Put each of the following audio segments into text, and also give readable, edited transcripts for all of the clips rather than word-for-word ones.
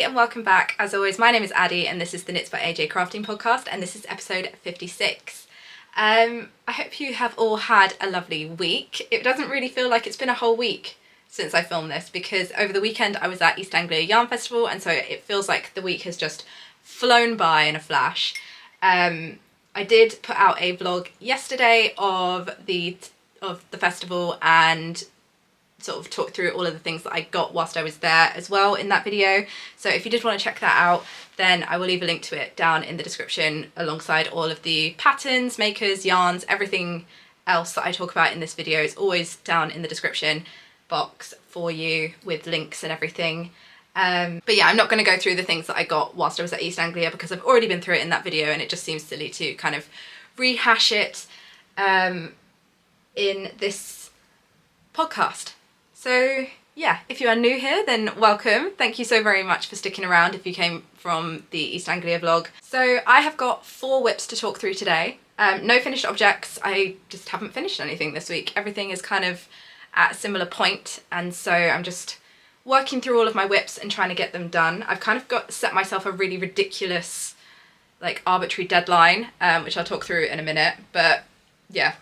and welcome back. As always, my name is Addie and this is the Knits by AJ Crafting Podcast, and this is episode 56. I hope you have all had a lovely week. It doesn't really feel like it's been a whole week since I filmed this because over the weekend I was at East Anglia Yarn Festival, and so it feels like the week has just flown by in a flash. I did put out a vlog yesterday of the festival and sort of talk through all of the things that I got whilst I was there as well in that video. So if you did want to check that out, then I will leave a link to it down in the description alongside all of the patterns, makers, yarns, everything else that I talk about in this video is always down in the description box for you with links and everything. But yeah, I'm not going to go through the things that I got whilst I was at East Anglia because I've already been through it in that video and it just seems silly to kind of rehash it in this podcast. So yeah, if you are new here, then welcome. Thank you so very much for sticking around if you came from the East Anglia vlog. So I have got 4 whips to talk through today. No finished objects. I just haven't finished anything this week. Everything is kind of at a similar point, and so I'm just working through all of my whips and trying to get them done. I've kind of set myself a really ridiculous, like, arbitrary deadline, which I'll talk through in a minute, but yeah,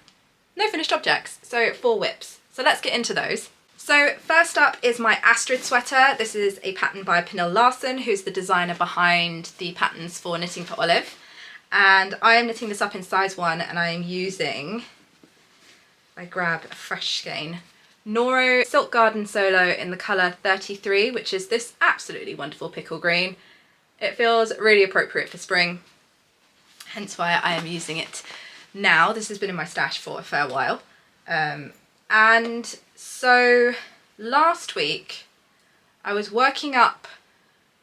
no finished objects. So 4 whips. So let's get into those. So first up is my Astrid Sweater. This is a pattern by PERNILLE LARSEN, who's the designer behind the patterns for Knitting for Olive. And I am knitting this up in size 1, and I am using, I grab a fresh skein, Noro Silk Garden Solo in the colour 33, which is this absolutely wonderful pickle green. It feels really appropriate for spring, hence why I am using it now. This has been in my stash for a fair while. And so last week I was working up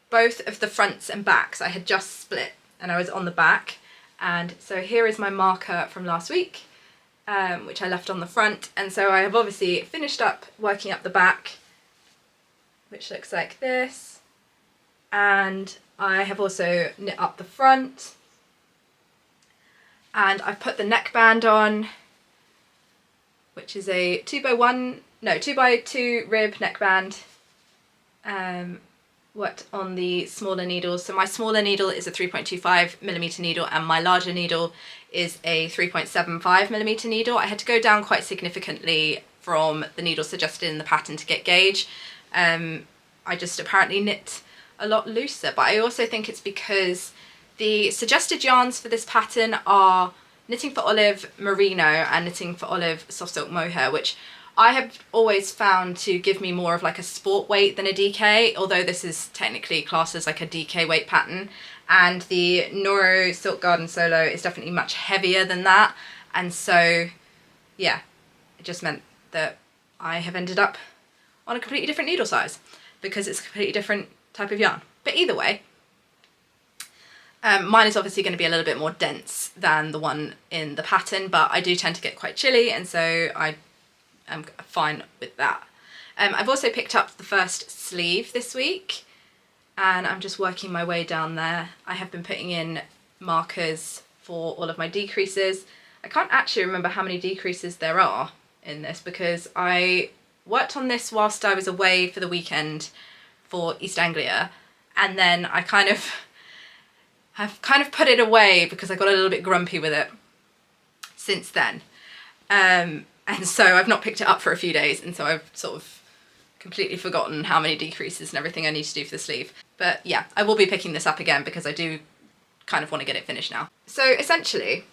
both of the fronts and backs. I had just split and I was on the back, and so here is my marker from last week, which I left on the front, and so I have obviously finished up working up the back, which looks like this, and I have also knit up the front, and I've put the neckband on, which is a 2x2 rib neckband, worked on the smaller needles. So my smaller needle is a 3.25mm needle and my larger needle is a 3.75mm needle. I had to go down quite significantly from the needle suggested in the pattern to get gauge. I just apparently knit a lot looser, but I also think it's because the suggested yarns for this pattern are Knitting for Olive Merino and Knitting for Olive Soft Silk Mohair, which I have always found to give me more of like a sport weight than a DK, although this is technically classed as like a DK weight pattern. And the Noro Silk Garden Solo is definitely much heavier than that. And so, yeah, it just meant that I have ended up on a completely different needle size because it's a completely different type of yarn. But either way, mine is obviously going to be a little bit more dense than the one in the pattern, but I do tend to get quite chilly, and so I am fine with that. I've also picked up the first sleeve this week, and I'm just working my way down there. I have been putting in markers for all of my decreases. I can't actually remember how many decreases there are in this because I worked on this whilst I was away for the weekend for East Anglia, and then I've kind of put it away because I got a little bit grumpy with it since then. And so I've not picked it up for a few days, and so I've sort of completely forgotten how many decreases and everything I need to do for the sleeve. But yeah, I will be picking this up again because I do kind of want to get it finished now. So essentially,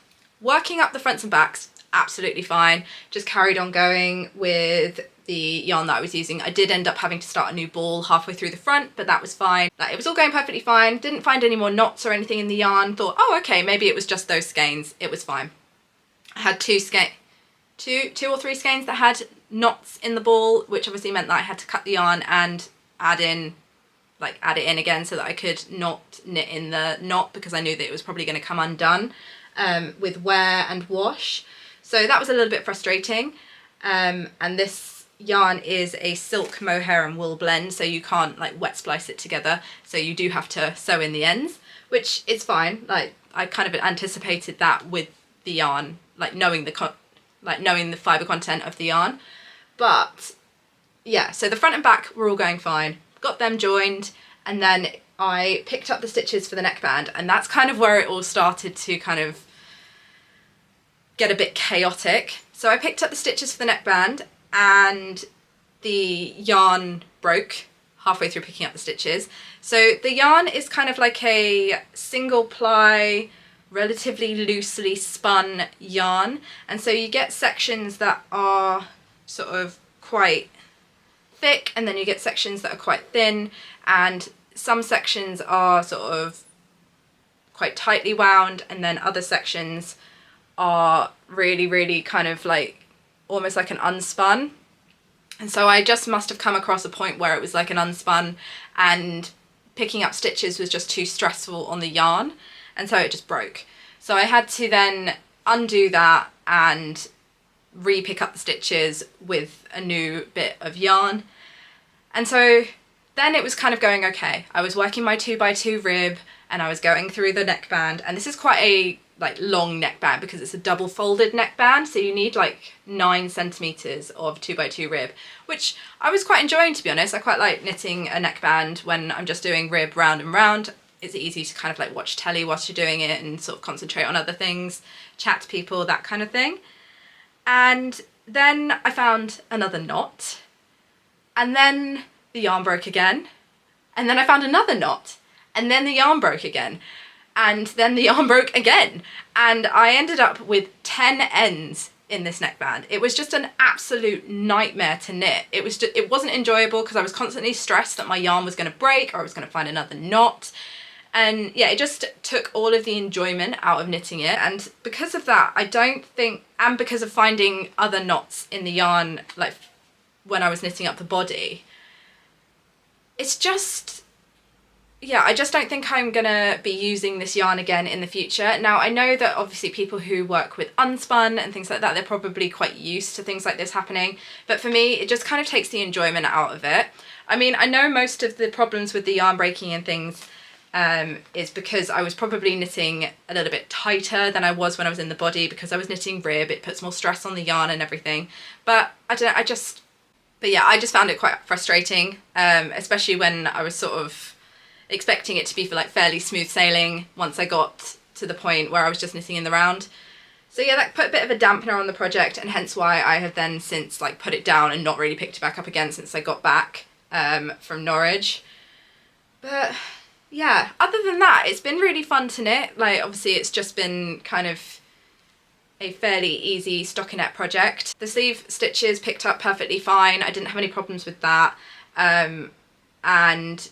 working up the fronts and backs, absolutely fine. Just carried on going with the yarn that I was using. I did end up having to start a new ball halfway through the front, but that was fine. Like, it was all going perfectly fine. Didn't find any more knots or anything in the yarn. Thought, oh, okay, maybe it was just those skeins. It was fine. I had two or three skeins that had knots in the ball, which obviously meant that I had to cut the yarn and add it in again so that I could not knit in the knot because I knew that it was probably going to come undone with wear and wash. So that was a little bit frustrating. And this yarn is a silk mohair and wool blend, so you can't like wet splice it together, so you do have to sew in the ends, which is fine. Like, I kind of anticipated that with the yarn, like knowing the fibre content of the yarn. But yeah, so the front and back were all going fine, got them joined, and then I picked up the stitches for the neckband, and that's kind of where it all started to kind of get a bit chaotic. So I picked up the stitches for the neckband, and the yarn broke halfway through picking up the stitches. So the yarn is kind of like a single ply, relatively loosely spun yarn, and so you get sections that are sort of quite thick, and then you get sections that are quite thin, and some sections are sort of quite tightly wound, and then other sections are really kind of like almost like an unspun. And so I just must have come across a point where it was like an unspun, and picking up stitches was just too stressful on the yarn, and so it just broke. So I had to then undo that and re-pick up the stitches with a new bit of yarn. And so then it was kind of going okay. I was working my 2x2 rib, and I was going through the neckband, and this is quite a like long neckband because it's a double folded neckband, so you need like 9 centimeters of 2x2 rib, which I was quite enjoying, to be honest. I quite like knitting a neckband when I'm just doing rib round and round. It's easy to kind of like watch telly whilst you're doing it and sort of concentrate on other things, chat to people, that kind of thing. And then I found another knot, and then the yarn broke again, and then I found another knot, and then the yarn broke again, and then the yarn broke again, and I ended up with 10 ends in this neckband. It was just an absolute nightmare to knit. It wasn't enjoyable because I was constantly stressed that my yarn was going to break or I was going to find another knot. And yeah, it just took all of the enjoyment out of knitting it. And because of that, I don't think, and because of finding other knots in the yarn, like when I was knitting up the body, it's just, yeah, I just don't think I'm gonna be using this yarn again in the future. Now, I know that obviously people who work with unspun and things like that, they're probably quite used to things like this happening. But for me, it just kind of takes the enjoyment out of it. I mean, I know most of the problems with the yarn breaking and things is because I was probably knitting a little bit tighter than I was when I was in the body, because I was knitting rib. It puts more stress on the yarn and everything. But I just found it quite frustrating, especially when I was sort of expecting it to be for like fairly smooth sailing once I got to the point where I was just knitting in the round. So yeah, that put a bit of a dampener on the project, and hence why I have then since like put it down and not really picked it back up again since I got back from Norwich. But yeah, other than that, it's been really fun to knit. Like, obviously it's just been kind of a fairly easy stockinette project. The sleeve stitches picked up perfectly fine. I didn't have any problems with that. And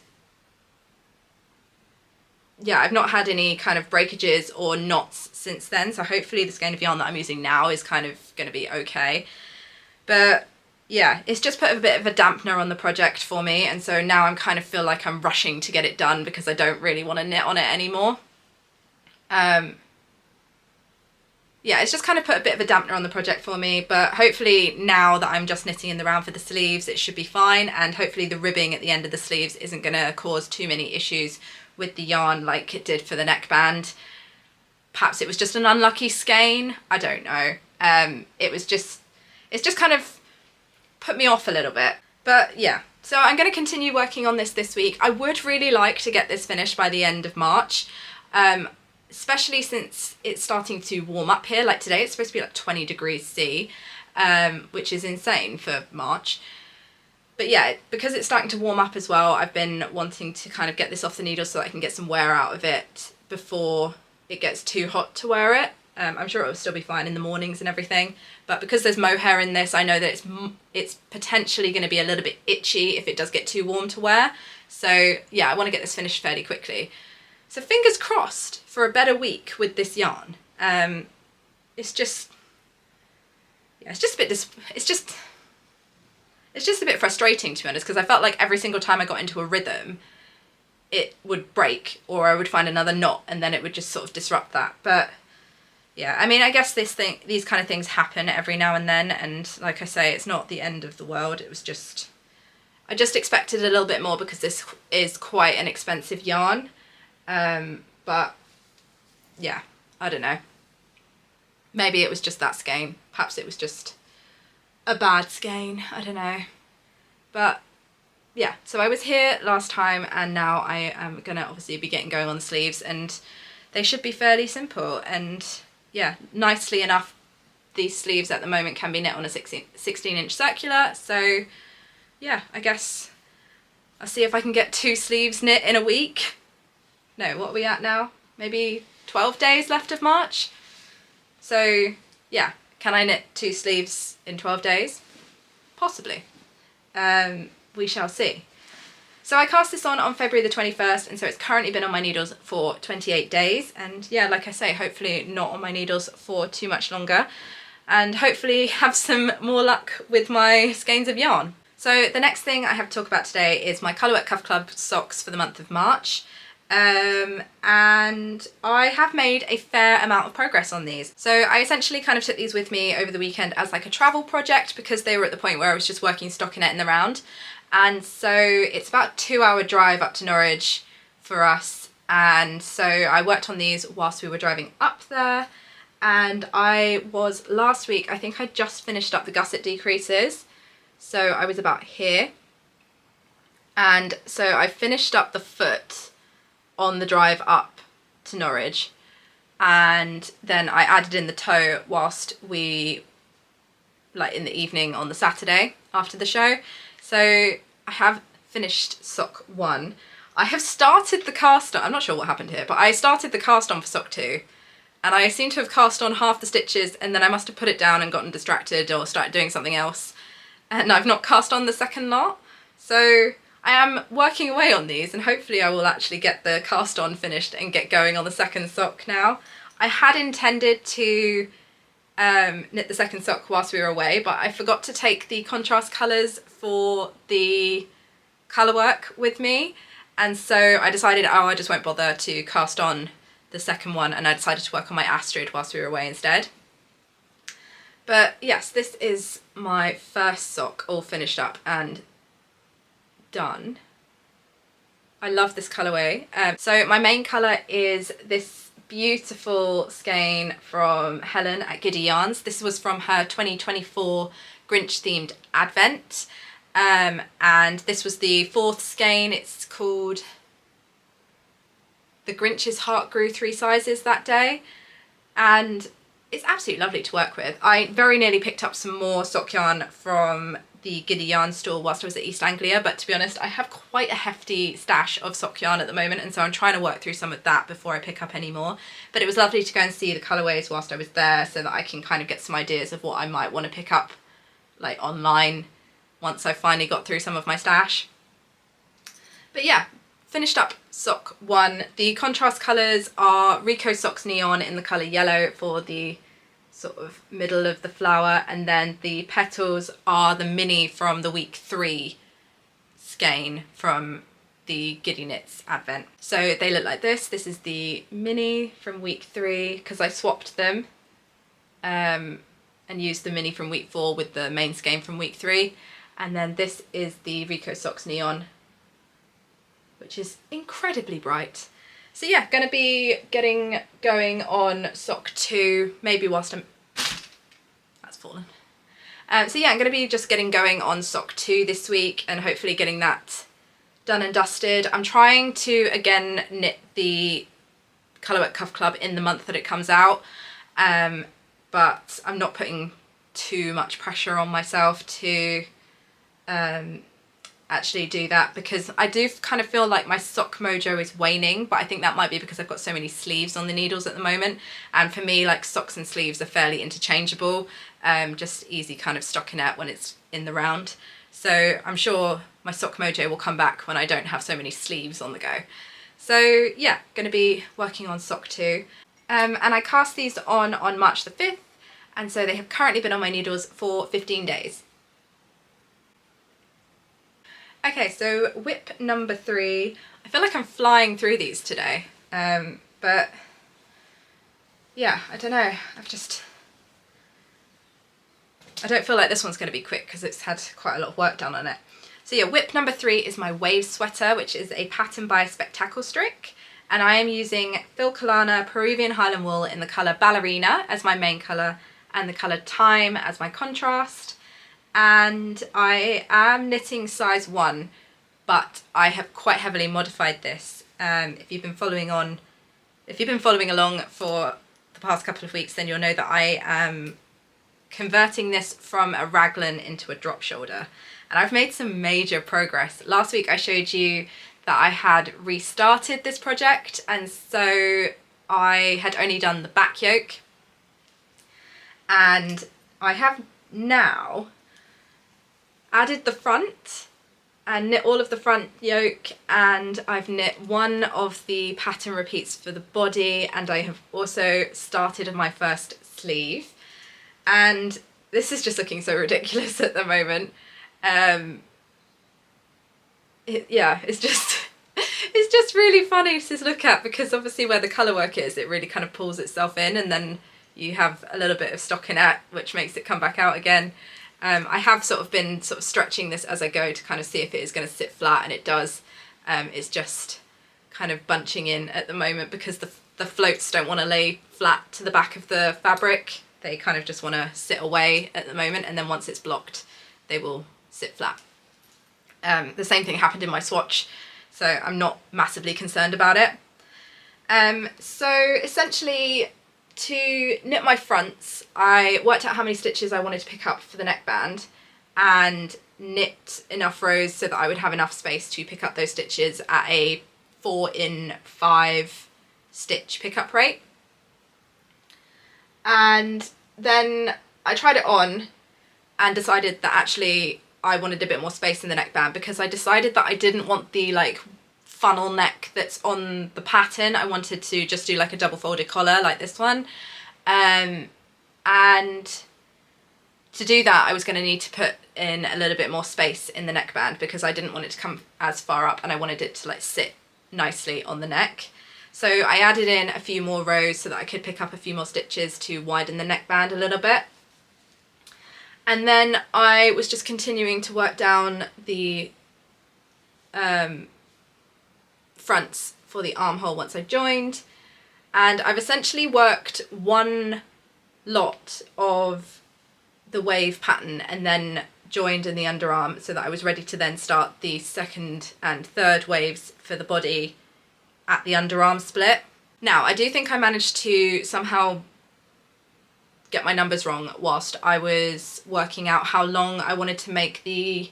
yeah, I've not had any kind of breakages or knots since then. So hopefully the skein of yarn that I'm using now is kind of going to be okay. But yeah, it's just put a bit of a dampener on the project for me, and so now I'm kind of feel like I'm rushing to get it done because I don't really want to knit on it anymore. Yeah, it's just kind of put a bit of a dampener on the project for me, but hopefully now that I'm just knitting in the round for the sleeves, it should be fine, and hopefully the ribbing at the end of the sleeves isn't going to cause too many issues with the yarn like it did for the neckband. Perhaps it was just an unlucky skein, I don't know. It's just kind of put me off a little bit. But yeah, so I'm going to continue working on this week. I would really like to get this finished by the end of March, especially since it's starting to warm up here. Like today it's supposed to be like 20 degrees C, which is insane for March. But yeah, because it's starting to warm up as well, I've been wanting to kind of get this off the needle so that I can get some wear out of it before it gets too hot to wear it. I'm sure it will still be fine in the mornings and everything, but because there's mohair in this, I know that it's potentially going to be a little bit itchy if it does get too warm to wear. So yeah, I want to get this finished fairly quickly. So fingers crossed for a better week with this yarn. It's just a bit frustrating, to be honest, because I felt like every single time I got into a rhythm, it would break, or I would find another knot, and then it would just sort of disrupt that. But yeah, I mean, I guess these kind of things happen every now and then, and like I say, it's not the end of the world. It was just, I just expected a little bit more because this is quite an expensive yarn. But yeah, I don't know. Maybe it was just that skein. Perhaps it was just a bad skein. I don't know. But yeah, so I was here last time, and now I am gonna obviously be getting going on the sleeves, and they should be fairly simple. And yeah, nicely enough, these sleeves at the moment can be knit on a 16-inch circular. So yeah, I guess I'll see if I can get 2 sleeves knit in a week. No, what are we at now? Maybe 12 days left of March. So yeah, can I knit 2 sleeves in 12 days? Possibly. We shall see. So I cast this on February the 21st, and so it's currently been on my needles for 28 days. And yeah, like I say, hopefully not on my needles for too much longer, and hopefully have some more luck with my skeins of yarn. So the next thing I have to talk about today is my COLORWORK Cuff Club socks for the month of March. And I have made a fair amount of progress on these. So I essentially kind of took these with me over the weekend as like a travel project, because they were at the point where I was just working stockinette in the round. And so it's about a 2-hour drive up to Norwich for us. And so I worked on these whilst we were driving up there. And I was last week, I think I just finished up the gusset decreases. So I was about here. And so I finished up the foot on the drive up to Norwich, and then I added in the toe whilst we, like in the evening on the Saturday after the show. So I have finished sock 1. I have started the cast on, I'm not sure what happened here, but I started the cast on for sock 2, and I seem to have cast on half the stitches, and then I must have put it down and gotten distracted or started doing something else, and I've not cast on the second lot. So I am working away on these, and hopefully I will actually get the cast on finished and get going on the second sock now. I had intended to knit the second sock whilst we were away, but I forgot to take the contrast colours for the COLORWORK with me, and so I decided, oh, I just won't bother to cast on the second one, and I decided to work on my Astrid whilst we were away instead. But yes, this is my first sock all finished up and done. I love this colourway. So my main colour is this beautiful skein from Helen at Giddy Yarns. This was from her 2024 Grinch themed advent, and this was the 4th skein. It's called The Grinch's Heart Grew 3 Sizes That Day, and it's absolutely lovely to work with. I very nearly picked up some more sock yarn from the Giddy Yarn store whilst I was at East Anglia, but to be honest, I have quite a hefty stash of sock yarn at the moment, and so I'm trying to work through some of that before I pick up any more. But it was lovely to go and see the colourways whilst I was there, so that I can kind of get some ideas of what I might want to pick up like online once I finally got through some of my stash. But yeah, finished up sock 1. The contrast colours are Rico Socks Neon in the colour yellow for the sort of middle of the flower, and then the petals are the mini from the week 3 skein from the Giddy Knits advent. So they look like this. This is the mini from week 3, because I swapped them and used the mini from week 4 with the main skein from week 3. And then this is the Rico Socks Neon, which is incredibly bright. So yeah, going to be getting going on sock 2, maybe whilst I'm... That's fallen. So yeah, I'm going to be just getting going on sock 2 this week, and hopefully getting that done and dusted. I'm trying to, again, knit the COLORWORK Cuff Club in the month that it comes out, but I'm not putting too much pressure on myself to actually do that, because I do kind of feel like my sock mojo is waning, but I think that might be because I've got so many sleeves on the needles at the moment, and for me, like, socks and sleeves are fairly interchangeable, just easy kind of stockinette when it's in the round. So I'm sure my sock mojo will come back when I don't have so many sleeves on the go. So yeah, going to be working on sock 2, and I cast these on March the 5th, and so they have currently been on my needles for 15 days. Okay, so whip number 3. I feel like I'm flying through these today, but yeah, I don't know, I don't feel like this one's going to be quick because it's had quite a lot of work done on it. So yeah, whip number 3 is my wave sweater, which is a pattern by SPEKTAKELSTRIK, and I am using Filcolana Peruvian Highland wool in the colour Ballerina as my main colour, and the colour Time as my contrast. And I am knitting size 1, but I have quite heavily modified this. If you've been following along for the past couple of weeks, then you'll know that I am converting this from a raglan into a drop shoulder, and I've made some major progress. Last week I showed you that I had restarted this project, and so I had only done the back yoke, and I have now added the front and knit all of the front yoke, and I've knit one of the pattern repeats for the body, and I have also started my first sleeve, and this is just looking so ridiculous at the moment. It's just really funny to look at, because obviously where the colour work is, it really kind of pulls itself in, and then you have a little bit of stockinette which makes it come back out again. I have been stretching this as I go to kind of see if it is going to sit flat, and it does. It's just kind of bunching in at the moment because the floats don't want to lay flat to the back of the fabric. They kind of just want to sit away at the moment, and then once it's blocked they will sit flat. The same thing happened in my swatch, so I'm not massively concerned about it. So essentially, to knit my fronts, I worked out how many stitches I wanted to pick up for the neckband and knit enough rows so that I would have enough space to pick up those stitches at a 4 in 5 stitch pickup rate. And then I tried it on and decided that actually I wanted a bit more space in the neckband, because I decided that I didn't want the funnel neck that's on the pattern. I wanted to just do a double folded collar like this one, and to do that I was going to need to put in a little bit more space in the neckband, because I didn't want it to come as far up and I wanted it to sit nicely on the neck. So I added in a few more rows so that I could pick up a few more stitches to widen the neckband a little bit. And then I was just continuing to work down the fronts for the armhole once I joined, and I've essentially worked one lot of the wave pattern and then joined in the underarm so that I was ready to then start the second and third waves for the body at the underarm split. Now, I do think I managed to somehow get my numbers wrong whilst I was working out how long I wanted to make the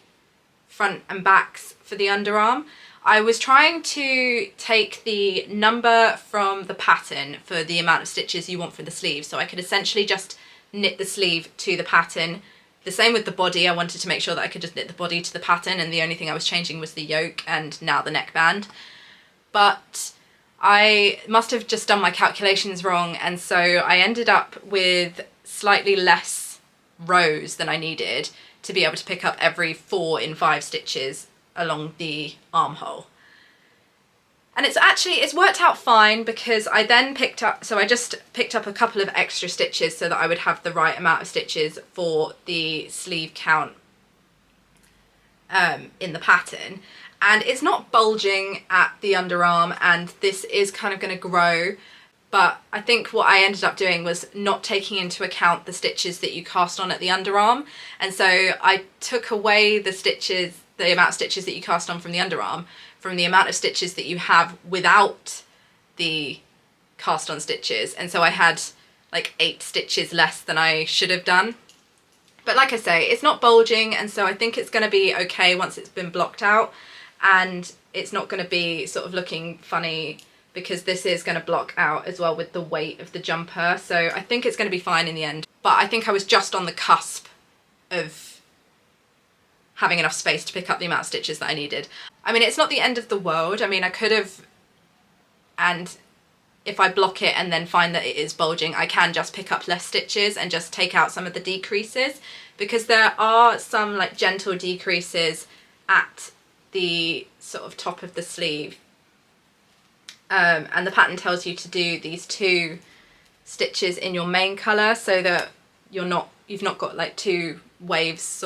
front and backs for the underarm. I was trying to take the number from the pattern for the amount of stitches you want for the sleeve, so I could essentially just knit the sleeve to the pattern. The same with the body, I wanted to make sure that I could just knit the body to the pattern, and the only thing I was changing was the yoke and now the neckband. But I must have just done my calculations wrong, and so I ended up with slightly less rows than I needed to be able to pick up every 4 in 5 stitches along the armhole. And it's worked out fine, because I then just picked up a couple of extra stitches so that I would have the right amount of stitches for the sleeve count in the pattern. And it's not bulging at the underarm, and this is kind of going to grow, but I think what I ended up doing was not taking into account the stitches that you cast on at the underarm, and so I took away the amount of stitches that you cast on from the underarm from the amount of stitches that you have without the cast on stitches, and so I had 8 stitches less than I should have done. But like I say, it's not bulging, and so I think it's going to be okay once it's been blocked out, and it's not going to be looking funny, because this is going to block out as well with the weight of the jumper, so I think it's going to be fine in the end. But I think I was just on the cusp of having enough space to pick up the amount of stitches that I needed. I mean, it's not the end of the world. I mean, I could have, and if I block it and then find that it is bulging, I can just pick up less stitches and just take out some of the decreases, because there are some gentle decreases at the top of the sleeve. And the pattern tells you to do these 2 stitches in your main colour so that you've not got 2 waves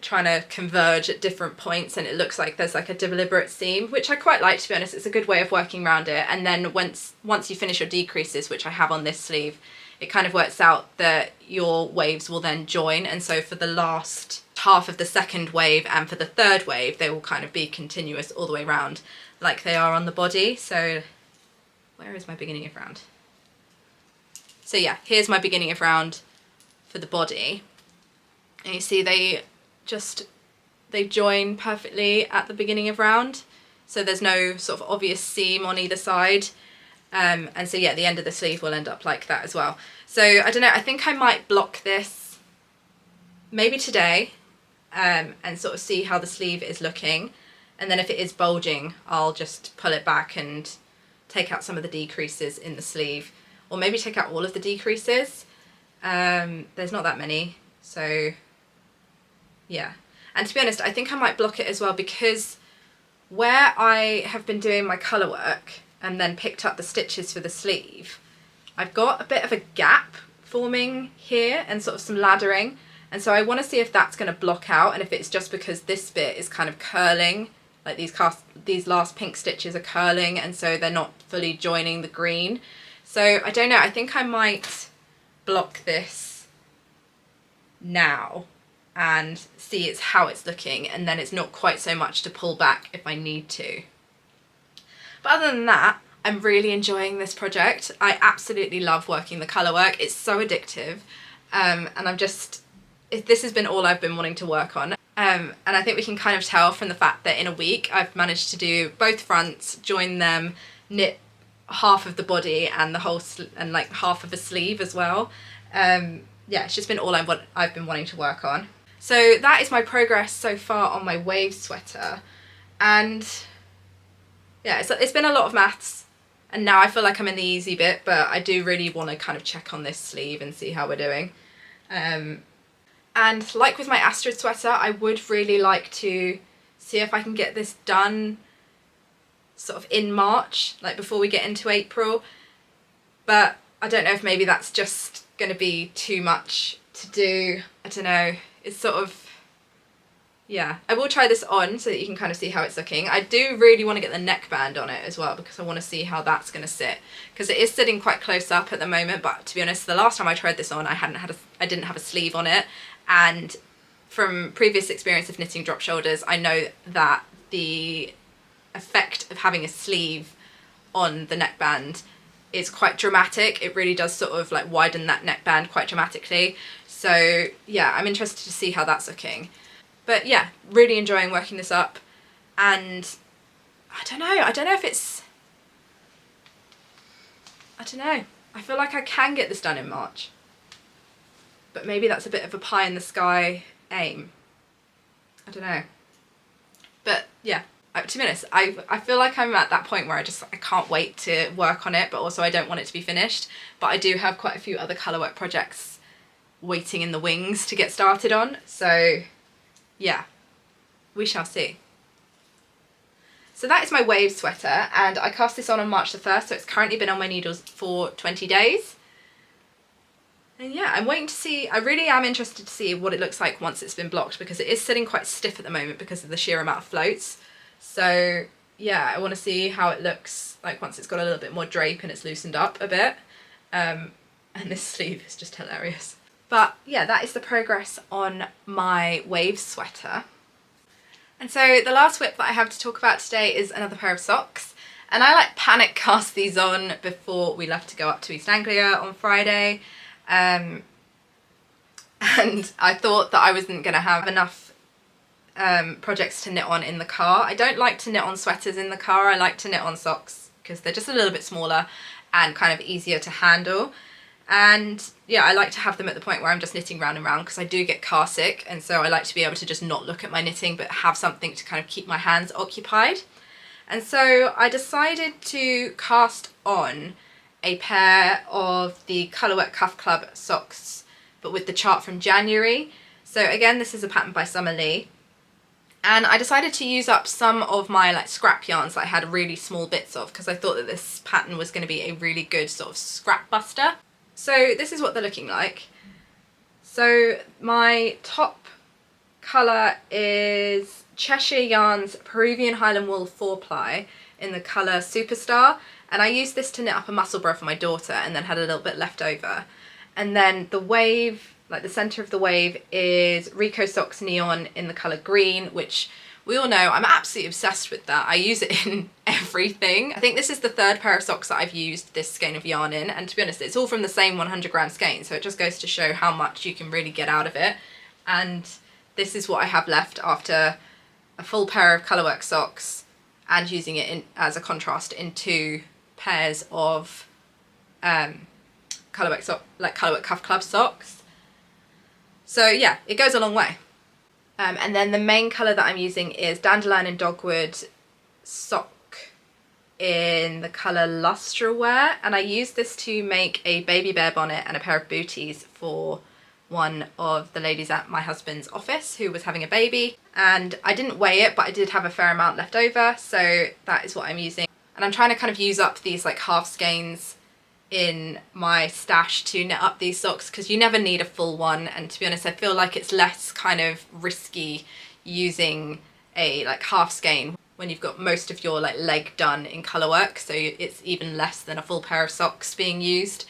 trying to converge at different points, and it looks like there's a deliberate seam, which I quite like, to be honest. It's a good way of working around it. And then once you finish your decreases, which I have on this sleeve, it kind of works out that your waves will then join, and so for the last half of the second wave and for the third wave, they will kind of be continuous all the way around like they are on the body. So where is my beginning of round? So yeah, here's my beginning of round for the body, and you see they join perfectly at the beginning of round, so there's no sort of obvious seam on either side. And so yeah, the end of the sleeve will end up like that as well. So I don't know, I think I might block this maybe today, and sort of see how the sleeve is looking, and then if it is bulging, I'll just pull it back and take out some of the decreases in the sleeve, or maybe take out all of the decreases. There's not that many, so yeah. And to be honest, I think I might block it as well, because where I have been doing my colour work and then picked up the stitches for the sleeve, I've got a bit of a gap forming here and sort of some laddering, and so I want to see if that's going to block out, and if it's just because this bit is kind of curling, like these last pink stitches are curling, and so they're not fully joining the green. So I don't know, I think I might block this now and see how it's looking, and then it's not quite so much to pull back if I need to. But other than that, I'm really enjoying this project. I absolutely love working the colour work. It's so addictive, and this has been all I've been wanting to work on. And I think we can kind of tell from the fact that in a week I've managed to do both fronts, join them, knit half of the body and the whole and like half of a sleeve as well. Yeah, it's just been all I've been wanting to work on. So that is my progress so far on my wave sweater, and yeah, it's been a lot of maths, and now I feel like I'm in the easy bit, but I do really want to kind of check on this sleeve and see how we're doing. And like with my Astrid sweater, I would really like to see if I can get this done sort of in March, like before we get into April, but I don't know if maybe that's just going to be too much to do. I don't know, it's sort of, yeah, I will try this on so that you can kind of see how it's looking. I do really want to get the neckband on it as well, because I want to see how that's going to sit, because it is sitting quite close up at the moment, but to be honest, the last time I tried this on, I didn't have a sleeve on it, and from previous experience of knitting drop shoulders, I know that the effect of having a sleeve on the neckband is quite dramatic. It really does sort of like widen that neckband quite dramatically. So yeah, I'm interested to see how that's looking. But yeah, really enjoying working this up, and I don't know if it's, I don't know, I feel like I can get this done in March, but maybe that's a bit of a pie in the sky aim. I don't know. But yeah, to be honest, I feel like I'm at that point where I can't wait to work on it, but also I don't want it to be finished. But I do have quite a few other colourwork projects waiting in the wings to get started on, so yeah, we shall see. So that is my wave sweater, and I cast this on March the 1st, so it's currently been on my needles for 20 days. And yeah, I'm waiting to see, I really am interested to see what it looks like once it's been blocked, because it is sitting quite stiff at the moment because of the sheer amount of floats. So yeah, I want to see how it looks like once it's got a little bit more drape and it's loosened up a bit. And this sleeve is just hilarious. But yeah, that is the progress on my wave sweater. And so the last whip that I have to talk about today is another pair of socks. And I like panic cast these on before we left to go up to East Anglia on Friday. And I thought that I wasn't going to have enough projects to knit on in the car. I don't like to knit on sweaters in the car. I like to knit on socks because they're just a little bit smaller and kind of easier to handle. And yeah, I like to have them at the point where I'm just knitting round and round, because I do get car sick, and so I like to be able to just not look at my knitting but have something to kind of keep my hands occupied. And so I decided to cast on a pair of the COLORWORK Cuff Club socks, but with the chart from January. So again, this is a pattern by Summer Lee. And I decided to use up some of my like scrap yarns that I had really small bits of, because I thought that this pattern was going to be a really good sort of scrap buster. So this is what they're looking like. So my top colour is Cheshire Yarns Peruvian Highland Wool 4-ply in the colour Superstar, and I used this to knit up a Musselburgh for my daughter and then had a little bit left over. And then the wave, like the center of the wave, is Rico Socks Neon in the color green, which we all know I'm absolutely obsessed with that. I use it in everything. I think this is the third pair of socks that I've used this skein of yarn in, and to be honest, it's all from the same 100-gram skein, so it just goes to show how much you can really get out of it. And this is what I have left after a full pair of COLORWORK socks and using it as a contrast in 2 pairs of COLORWORK Cuff Club socks. So yeah, it goes a long way. And then the main colour that I'm using is Dandelion and Dogwood sock in the colour Lustre Wear, and I used this to make a baby bear bonnet and a pair of booties for one of the ladies at my husband's office who was having a baby, and I didn't weigh it, but I did have a fair amount left over, so that is what I'm using. And I'm trying to kind of use up these like half skeins in my stash to knit up these socks, because you never need a full one, and to be honest I feel like it's less kind of risky using a like half skein when you've got most of your like leg done in COLORWORK, so it's even less than a full pair of socks being used,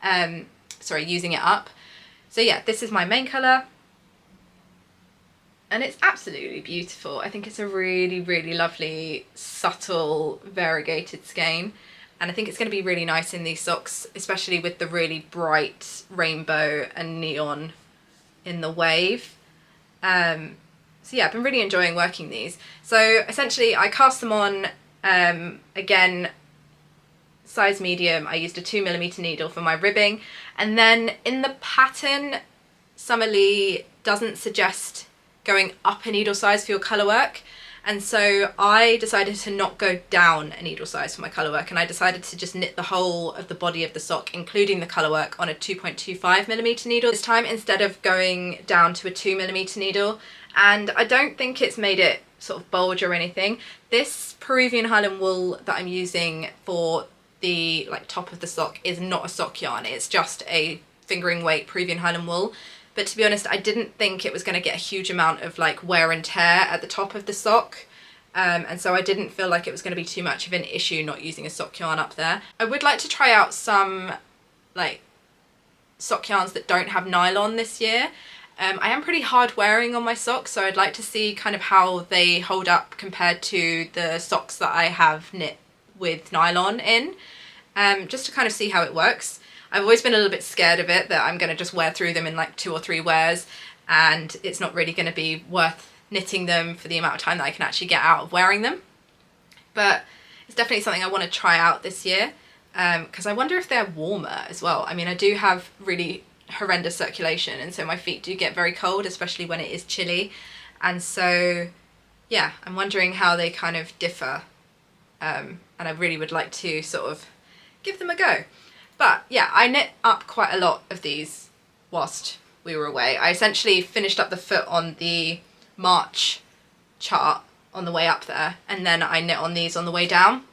using it up. So yeah, this is my main colour and it's absolutely beautiful. I think it's a really, really lovely, subtle, variegated skein. And I think it's going to be really nice in these socks, especially with the really bright rainbow and neon in the wave. So yeah, I've been really enjoying working these. So essentially I cast them on, again, size medium. I used a 2mm needle for my ribbing. And then in the pattern, Summer Lee doesn't suggest going up a needle size for your COLORWORK. And so I decided to not go down a needle size for my COLORWORK, and I decided to just knit the whole of the body of the sock, including the COLORWORK, on a 2.25mm needle this time, instead of going down to a 2mm needle. And I don't think it's made it sort of bulge or anything. This Peruvian Highland wool that I'm using for the like top of the sock is not a sock yarn, it's just a fingering weight Peruvian Highland wool. But to be honest, I didn't think it was going to get a huge amount of like wear and tear at the top of the sock. And so I didn't feel like it was going to be too much of an issue not using a sock yarn up there. I would like to try out some like sock yarns that don't have nylon this year. I am pretty hard wearing on my socks, so I'd like to see kind of how they hold up compared to the socks that I have knit with nylon in, just to kind of see how it works. I've always been a little bit scared of it, that I'm going to just wear through them in like 2 or 3 wears and it's not really going to be worth knitting them for the amount of time that I can actually get out of wearing them. But it's definitely something I want to try out this year, because I wonder if they're warmer as well. I mean, I do have really horrendous circulation, and so my feet do get very cold, especially when it is chilly. And so yeah, I'm wondering how they kind of differ, and I really would like to sort of give them a go. But yeah, I knit up quite a lot of these whilst we were away. I essentially finished up the foot on the March chart on the way up there, and then I knit on these on the way down.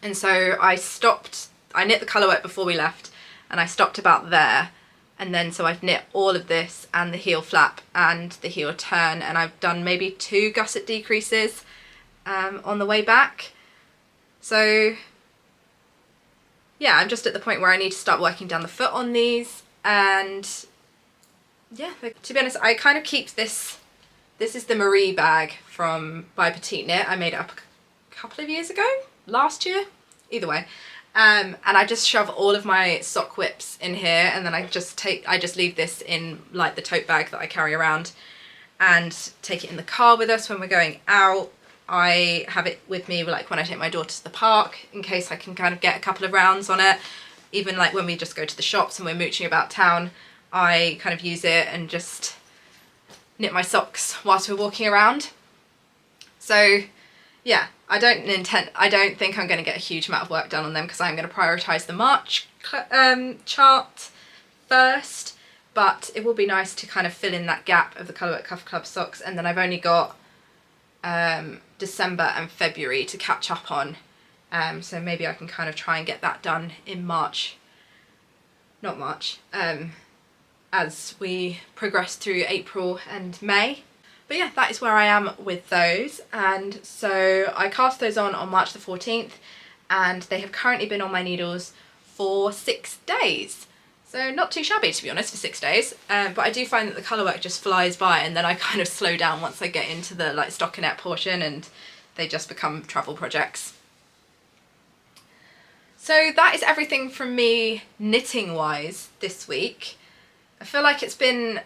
And so I knit the COLORWORK before we left, and I stopped about there. And then so I've knit all of this and the heel flap and the heel turn, and I've done maybe 2 gusset decreases on the way back. So yeah, I'm just at the point where I need to start working down the foot on these. And yeah, to be honest, I kind of keep this is the Marie bag from by Petite Knit. I made it up a couple of years ago, last year, either way. And I just shove all of my sock whips in here, and then I just leave this in like the tote bag that I carry around and take it in the car with us when we're going out. I have it with me like when I take my daughter to the park, in case I can kind of get a couple of rounds on it. Even like when we just go to the shops and we're mooching about town, I kind of use it and just knit my socks whilst we're walking around. So yeah, I don't think I'm going to get a huge amount of work done on them, because I'm going to prioritise the March chart first, but it will be nice to kind of fill in that gap of the COLORWORK Cuff Club socks, and then I've only got December and February to catch up on, so maybe I can kind of try and get that done in as we progress through April and May. But yeah, that is where I am with those. And so I cast those on March the 14th, and they have currently been on my needles for 6 days. So not too shabby, to be honest, for 6 days, but I do find that the colour work just flies by, and then I kind of slow down once I get into the like stockinette portion and they just become travel projects. So that is everything from me knitting wise this week. I feel like it's been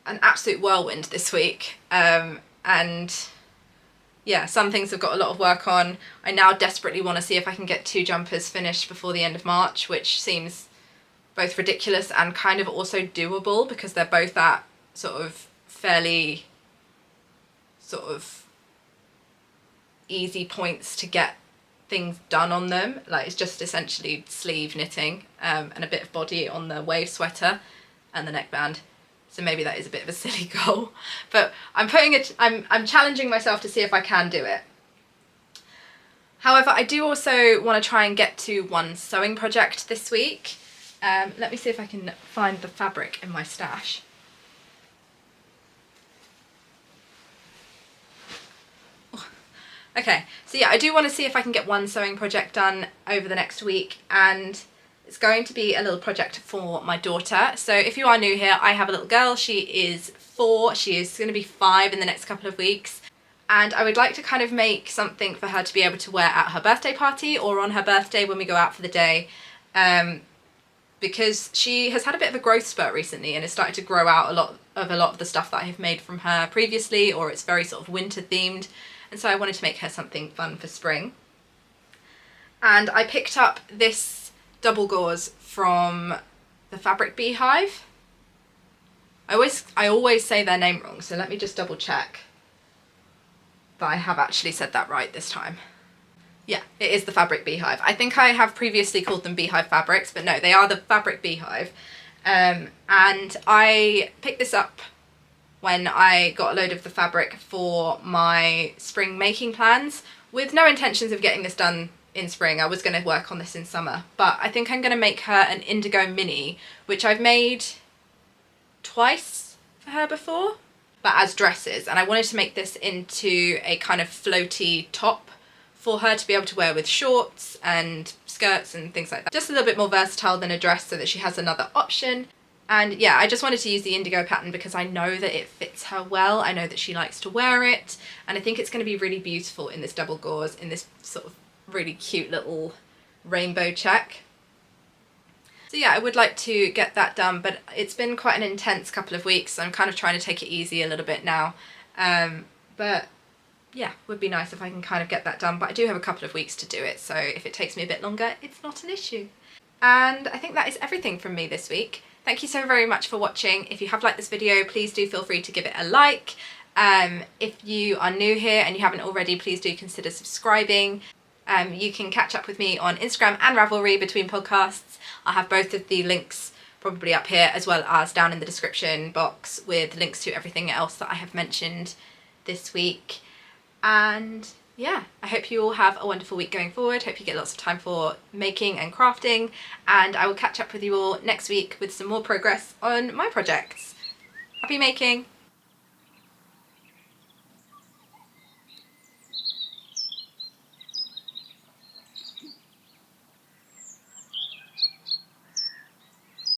an absolute whirlwind this week, and yeah, some things have got a lot of work on. I now desperately want to see if I can get 2 jumpers finished before the end of March, which seems both ridiculous and kind of also doable because they're both at sort of fairly sort of easy points to get things done on them. Like, it's just essentially sleeve knitting and a bit of body on the wave sweater and the neckband. So maybe that is a bit of a silly goal, but I'm challenging myself to see if I can do it. However, I do also want to try and get to 1 sewing project this week. Let me see if I can find the fabric in my stash. Okay, so yeah, I do want to see if I can get 1 sewing project done over the next week, and it's going to be a little project for my daughter. So if you are new here, I have a little girl. She is 4. She is going to be 5 in the next couple of weeks. And I would like to kind of make something for her to be able to wear at her birthday party or on her birthday when we go out for the day. Because she has had a bit of a growth spurt recently and has started to grow out a lot of the stuff that I have made from her previously, or it's very sort of winter themed. And so I wanted to make her something fun for spring. And I picked up this double gauze from the Fabric Beehive. I always say their name wrong, so let me just double check that I have actually said that right this time. Yeah, it is the Fabric Beehive. I think I have previously called them Beehive Fabrics, but no, they are the Fabric Beehive. And I picked this up when I got a load of the fabric for my spring making plans, with no intentions of getting this done in spring. I was going to work on this in summer, but I think I'm going to make her an Indigo mini, which I've made twice for her before, but as dresses. And I wanted to make this into a kind of floaty top for her to be able to wear with shorts and skirts and things like that. Just a little bit more versatile than a dress, so that she has another option. And yeah, I just wanted to use the Indigo pattern because I know that it fits her well. I know that she likes to wear it, and I think it's going to be really beautiful in this double gauze, in this sort of really cute little rainbow check. So yeah, I would like to get that done, but it's been quite an intense couple of weeks, so I'm kind of trying to take it easy a little bit now. But yeah, would be nice if I can kind of get that done, but I do have a couple of weeks to do it, so if it takes me a bit longer, it's not an issue. And I think that is everything from me this week. Thank you so very much for watching. If you have liked this video, please do feel free to give it a like. If you are new here and you haven't already, please do consider subscribing. You can catch up with me on Instagram and Ravelry between podcasts. I'll have both of the links probably up here, as well as down in the description box with links to everything else that I have mentioned this week. And yeah, I hope you all have a wonderful week going forward. Hope you get lots of time for making and crafting, and I will catch up with you all next week with some more progress on my projects. Happy making!